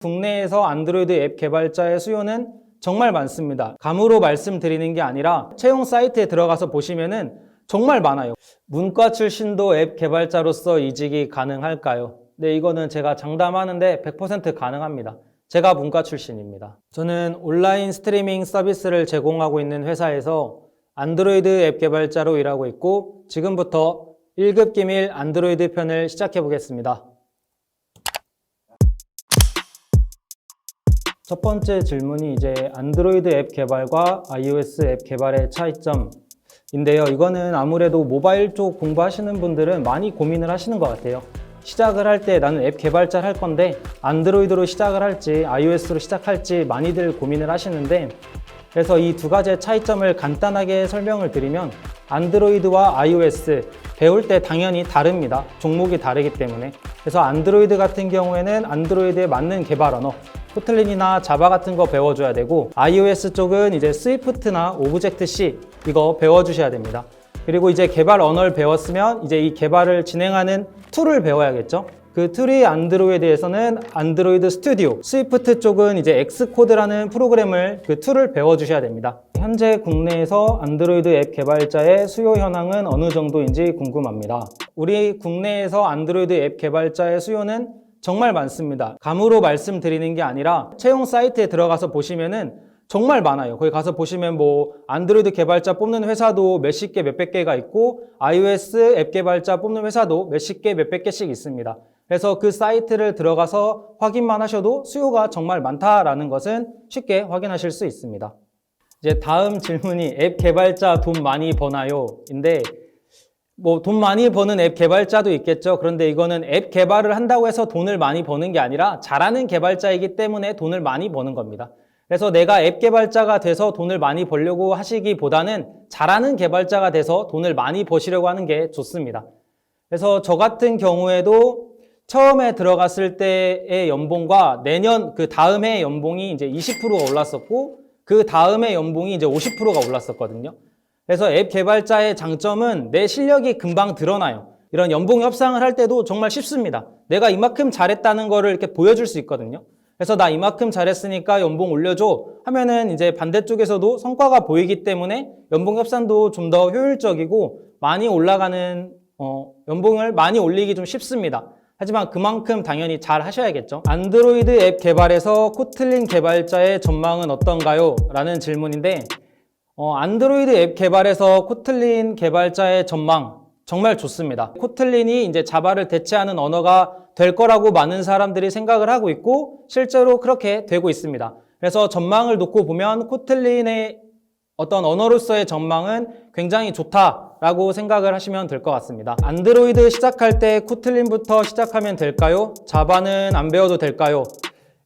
국내에서 안드로이드 앱 개발자의 수요는 정말 많습니다. 감으로 말씀드리는 게 아니라 채용 사이트에 들어가서 보시면은 정말 많아요. 문과 출신도 앱 개발자로서 이직이 가능할까요? 네, 이거는 제가 장담하는데 100% 가능합니다. 제가 문과 출신입니다. 저는 온라인 스트리밍 서비스를 제공하고 있는 회사에서 안드로이드 앱 개발자로 일하고 있고 지금부터 1급 기밀 안드로이드 편을 시작해 보겠습니다. 첫 번째 질문이 이제 안드로이드 앱 개발과 iOS 앱 개발의 차이점인데요. 이거는 아무래도 모바일 쪽 공부하시는 분들은 많이 고민을 하시는 것 같아요. 시작을 할 때 나는 앱 개발자를 할 건데 안드로이드로 시작을 할지 iOS로 시작할지 많이들 고민을 하시는데, 그래서 이 두 가지의 차이점을 간단하게 설명을 드리면 안드로이드와 iOS 배울 때 당연히 다릅니다. 종목이 다르기 때문에. 그래서 안드로이드 같은 경우에는 안드로이드에 맞는 개발 언어 코틀린이나 자바 같은 거 배워줘야 되고, iOS 쪽은 이제 스위프트나 오브젝트-C 이거 배워주셔야 됩니다. 그리고 이제 개발 언어를 배웠으면 이제 이 개발을 진행하는 툴을 배워야겠죠. 그 툴이 안드로이드에서는 안드로이드 스튜디오, 스위프트 쪽은 이제 엑스코드라는 프로그램을 그 툴을 배워주셔야 됩니다. 현재 국내에서 안드로이드 앱 개발자의 수요 현황은 어느 정도인지 궁금합니다. 우리 국내에서 안드로이드 앱 개발자의 수요는 정말 많습니다. 감으로 말씀드리는 게 아니라 채용 사이트에 들어가서 보시면은 정말 많아요. 거기 가서 보시면 뭐 안드로이드 개발자 뽑는 회사도 몇십 개, 몇백 개가 있고 iOS 앱 개발자 뽑는 회사도 몇십 개, 몇백 개씩 있습니다. 그래서 그 사이트를 들어가서 확인만 하셔도 수요가 정말 많다라는 것은 쉽게 확인하실 수 있습니다. 이제 다음 질문이 앱 개발자 돈 많이 버나요? 인데 뭐 돈 많이 버는 앱 개발자도 있겠죠. 그런데 이거는 앱 개발을 한다고 해서 돈을 많이 버는 게 아니라 잘하는 개발자이기 때문에 돈을 많이 버는 겁니다. 그래서 내가 앱 개발자가 돼서 돈을 많이 벌려고 하시기보다는 잘하는 개발자가 돼서 돈을 많이 버시려고 하는 게 좋습니다. 그래서 저 같은 경우에도 처음에 들어갔을 때의 연봉과 내년 그 다음해 연봉이 이제 20%가 올랐었고 그 다음해 연봉이 이제 50%가 올랐었거든요. 그래서 앱 개발자의 장점은 내 실력이 금방 드러나요. 이런 연봉 협상을 할 때도 정말 쉽습니다. 내가 이만큼 잘했다는 거를 이렇게 보여줄 수 있거든요. 그래서 나 이만큼 잘했으니까 연봉 올려줘 하면은 이제 반대쪽에서도 성과가 보이기 때문에 연봉 협상도 좀 더 효율적이고 많이 올라가는 연봉을 많이 올리기 좀 쉽습니다. 하지만 그만큼 당연히 잘 하셔야겠죠. 안드로이드 앱 개발에서 코틀린 개발자의 전망은 어떤가요? 라는 질문인데 안드로이드 앱 개발에서 코틀린 개발자의 전망 정말 좋습니다. 코틀린이 이제 자바를 대체하는 언어가 될 거라고 많은 사람들이 생각을 하고 있고 실제로 그렇게 되고 있습니다. 그래서 전망을 놓고 보면 코틀린의 어떤 언어로서의 전망은 굉장히 좋다라고 생각을 하시면 될 것 같습니다. 안드로이드 시작할 때 코틀린부터 시작하면 될까요? 자바는 안 배워도 될까요?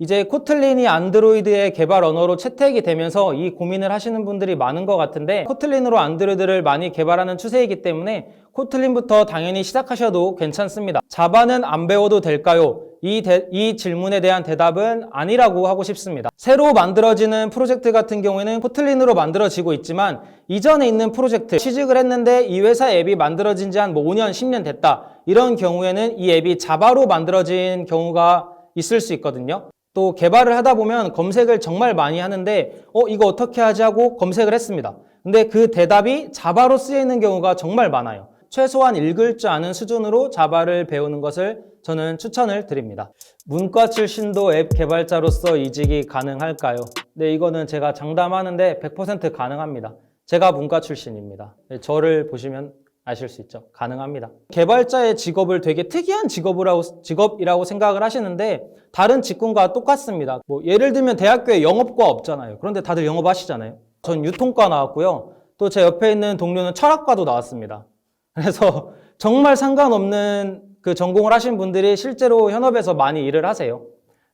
이제 코틀린이 안드로이드의 개발 언어로 채택이 되면서 이 고민을 하시는 분들이 많은 것 같은데, 코틀린으로 안드로이드를 많이 개발하는 추세이기 때문에 코틀린부터 당연히 시작하셔도 괜찮습니다. 자바는 안 배워도 될까요? 이 질문에 대한 대답은 아니라고 하고 싶습니다. 새로 만들어지는 프로젝트 같은 경우에는 코틀린으로 만들어지고 있지만 이전에 있는 프로젝트, 취직을 했는데 이 회사 앱이 만들어진 지 한 5년, 10년 됐다. 이런 경우에는 이 앱이 자바로 만들어진 경우가 있을 수 있거든요. 또 개발을 하다 보면 검색을 정말 많이 하는데 이거 어떻게 하지 하고 검색을 했습니다. 근데 그 대답이 자바로 쓰여 있는 경우가 정말 많아요. 최소한 읽을 줄 아는 수준으로 자바를 배우는 것을 저는 추천을 드립니다. 문과 출신도 앱 개발자로서 이직이 가능할까요? 네, 이거는 제가 장담하는데 100% 가능합니다. 제가 문과 출신입니다. 저를 보시면 아실 수 있죠. 가능합니다. 개발자의 직업을 되게 특이한 직업이라고 생각을 하시는데 다른 직군과 똑같습니다. 뭐 예를 들면 대학교에 영업과 없잖아요. 그런데 다들 영업하시잖아요. 전 유통과 나왔고요. 또 제 옆에 있는 동료는 철학과도 나왔습니다. 그래서 정말 상관없는 그 전공을 하신 분들이 실제로 현업에서 많이 일을 하세요.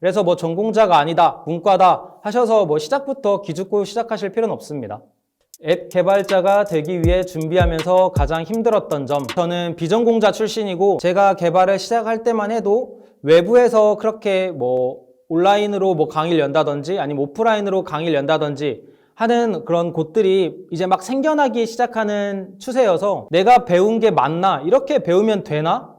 그래서 뭐 전공자가 아니다, 문과다 하셔서 뭐 시작부터 기죽고 시작하실 필요는 없습니다. 앱 개발자가 되기 위해 준비하면서 가장 힘들었던 점, 저는 비전공자 출신이고 제가 개발을 시작할 때만 해도 외부에서 그렇게 뭐 온라인으로 뭐 강의를 연다든지 아니면 오프라인으로 강의를 연다든지 하는 그런 곳들이 이제 막 생겨나기 시작하는 추세여서 내가 배운 게 맞나? 이렇게 배우면 되나?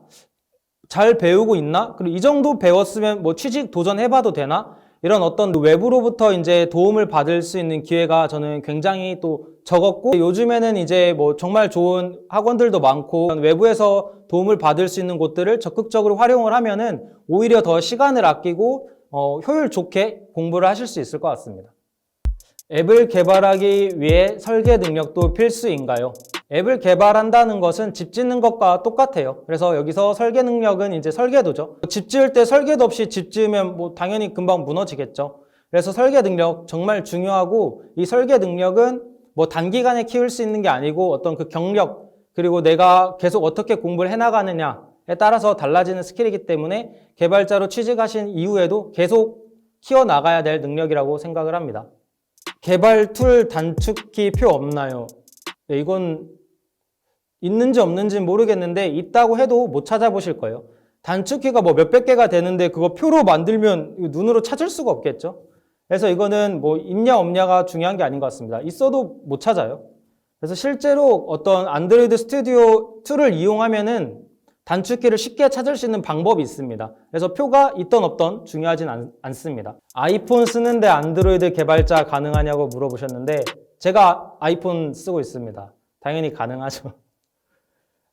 잘 배우고 있나? 그리고 이 정도 배웠으면 뭐 취직 도전해봐도 되나? 이런 어떤 외부로부터 이제 도움을 받을 수 있는 기회가 저는 굉장히 또 적었고, 요즘에는 이제 뭐 정말 좋은 학원들도 많고 외부에서 도움을 받을 수 있는 곳들을 적극적으로 활용을 하면은 오히려 더 시간을 아끼고 효율 좋게 공부를 하실 수 있을 것 같습니다. 앱을 개발하기 위해 설계 능력도 필수인가요? 앱을 개발한다는 것은 집 짓는 것과 똑같아요. 그래서 여기서 설계 능력은 이제 설계도죠. 집 지을 때 설계도 없이 집 지으면 뭐 당연히 금방 무너지겠죠. 그래서 설계 능력 정말 중요하고, 이 설계 능력은 뭐 단기간에 키울 수 있는 게 아니고 어떤 그 경력, 그리고 내가 계속 어떻게 공부를 해나가느냐에 따라서 달라지는 스킬이기 때문에 개발자로 취직하신 이후에도 계속 키워나가야 될 능력이라고 생각을 합니다. 개발 툴 단축키 표 없나요? 네, 이건 있는지 없는지 모르겠는데 있다고 해도 못 찾아보실 거예요. 단축키가 뭐 몇백 개가 되는데 그거 표로 만들면 눈으로 찾을 수가 없겠죠. 그래서 이거는 뭐 있냐 없냐가 중요한 게 아닌 것 같습니다. 있어도 못 찾아요. 그래서 실제로 어떤 안드로이드 스튜디오 툴을 이용하면은 단축키를 쉽게 찾을 수 있는 방법이 있습니다. 그래서 표가 있던 없던 중요하진 않습니다. 아이폰 쓰는데 안드로이드 개발자 가능하냐고 물어보셨는데 제가 아이폰 쓰고 있습니다. 당연히 가능하죠.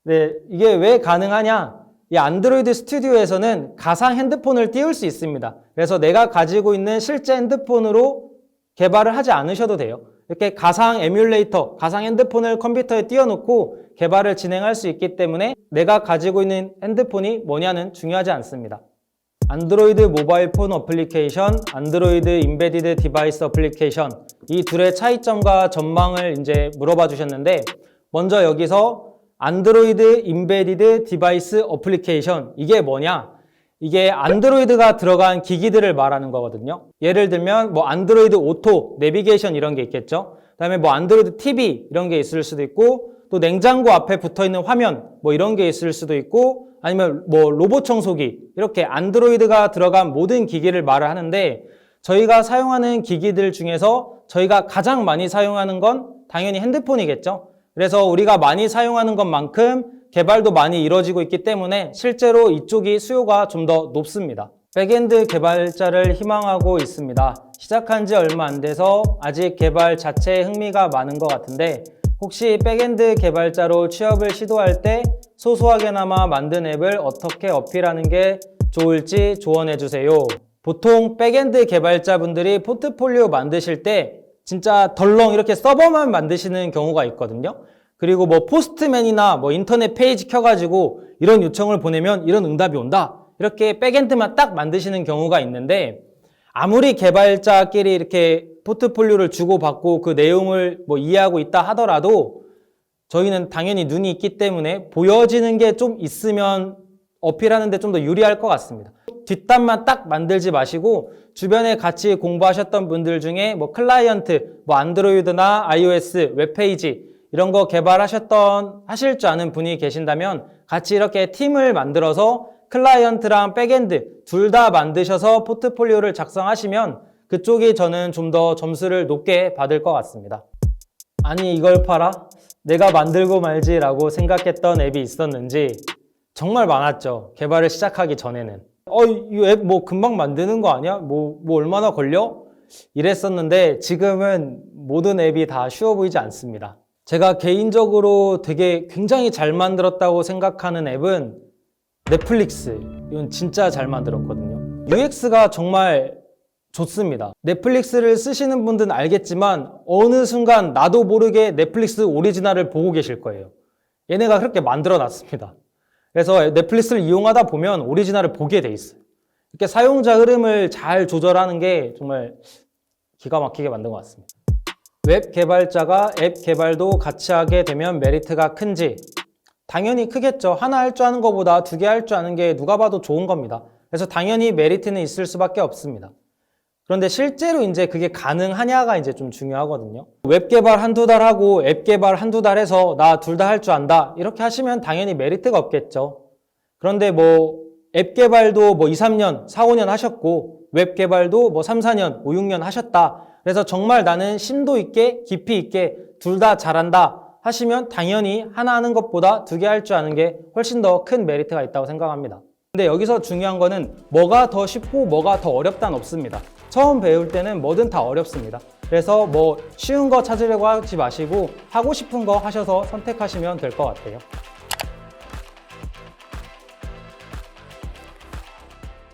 네, 이게 왜 가능하냐? 이 안드로이드 스튜디오에서는 가상 핸드폰을 띄울 수 있습니다. 그래서 내가 가지고 있는 실제 핸드폰으로 개발을 하지 않으셔도 돼요. 이렇게 가상 에뮬레이터, 가상 핸드폰을 컴퓨터에 띄워놓고 개발을 진행할 수 있기 때문에 내가 가지고 있는 핸드폰이 뭐냐는 중요하지 않습니다. 안드로이드 모바일 폰 어플리케이션, 안드로이드 임베디드 디바이스 어플리케이션, 이 둘의 차이점과 전망을 이제 물어봐 주셨는데, 먼저 여기서 안드로이드 임베디드 디바이스 어플리케이션, 이게 뭐냐? 이게 안드로이드가 들어간 기기들을 말하는 거거든요. 예를 들면 뭐 안드로이드 오토, 내비게이션 이런 게 있겠죠. 그다음에 뭐 안드로이드 TV 이런 게 있을 수도 있고, 또 냉장고 앞에 붙어 있는 화면 뭐 이런 게 있을 수도 있고, 아니면 뭐 로봇 청소기, 이렇게 안드로이드가 들어간 모든 기기를 말을 하는데, 저희가 사용하는 기기들 중에서 저희가 가장 많이 사용하는 건 당연히 핸드폰이겠죠. 그래서 우리가 많이 사용하는 것만큼 개발도 많이 이루어지고 있기 때문에 실제로 이쪽이 수요가 좀 더 높습니다. 백엔드 개발자를 희망하고 있습니다. 시작한 지 얼마 안 돼서 아직 개발 자체에 흥미가 많은 것 같은데, 혹시 백엔드 개발자로 취업을 시도할 때 소소하게나마 만든 앱을 어떻게 어필하는 게 좋을지 조언해 주세요. 보통 백엔드 개발자분들이 포트폴리오 만드실 때 진짜 덜렁 이렇게 서버만 만드시는 경우가 있거든요. 그리고 뭐 포스트맨이나 뭐 인터넷 페이지 켜가지고 이런 요청을 보내면 이런 응답이 온다, 이렇게 백엔드만 딱 만드시는 경우가 있는데, 아무리 개발자끼리 이렇게 포트폴리오를 주고받고 그 내용을 뭐 이해하고 있다 하더라도 저희는 당연히 눈이 있기 때문에 보여지는 게 좀 있으면 어필하는 데 좀 더 유리할 것 같습니다. 뒷단만 딱 만들지 마시고 주변에 같이 공부하셨던 분들 중에 뭐 클라이언트, 뭐 안드로이드나 iOS, 웹페이지 이런 거 하실 줄 아는 분이 계신다면 같이 이렇게 팀을 만들어서 클라이언트랑 백엔드 둘 다 만드셔서 포트폴리오를 작성하시면 그쪽이 저는 좀 더 점수를 높게 받을 것 같습니다. 아니 이걸 팔아? 내가 만들고 말지라고 생각했던 앱이 있었는지 정말 많았죠. 개발을 시작하기 전에는. 이 앱 뭐 금방 만드는 거 아니야? 뭐 얼마나 걸려? 이랬었는데 지금은 모든 앱이 다 쉬워 보이지 않습니다. 제가 개인적으로 되게 굉장히 잘 만들었다고 생각하는 앱은 넷플릭스. 이건 진짜 잘 만들었거든요. UX가 정말 좋습니다. 넷플릭스를 쓰시는 분들은 알겠지만 어느 순간 나도 모르게 넷플릭스 오리지널을 보고 계실 거예요. 얘네가 그렇게 만들어 놨습니다. 그래서 넷플릭스를 이용하다 보면 오리지널을 보게 돼 있어요. 이렇게 사용자 흐름을 잘 조절하는 게 정말 기가 막히게 만든 것 같습니다. 웹 개발자가 앱 개발도 같이 하게 되면 메리트가 큰지? 당연히 크겠죠. 하나 할 줄 아는 것보다 두 개 할 줄 아는 게 누가 봐도 좋은 겁니다. 그래서 당연히 메리트는 있을 수밖에 없습니다. 그런데 실제로 이제 그게 가능하냐가 이제 좀 중요하거든요. 웹 개발 한두 달 하고 앱 개발 한두 달 해서 나 둘 다 할 줄 안다, 이렇게 하시면 당연히 메리트가 없겠죠. 그런데 뭐 앱 개발도 뭐 2, 3년, 4, 5년 하셨고 웹 개발도 뭐 3, 4년, 5, 6년 하셨다. 그래서 정말 나는 심도 있게 깊이 있게 둘 다 잘한다 하시면 당연히 하나 하는 것보다 두 개 할 줄 아는 게 훨씬 더 큰 메리트가 있다고 생각합니다. 근데 여기서 중요한 거는 뭐가 더 쉽고 뭐가 더 어렵다는 없습니다. 처음 배울 때는 뭐든 다 어렵습니다. 그래서 뭐 쉬운 거 찾으려고 하지 마시고 하고 싶은 거 하셔서 선택하시면 될 것 같아요.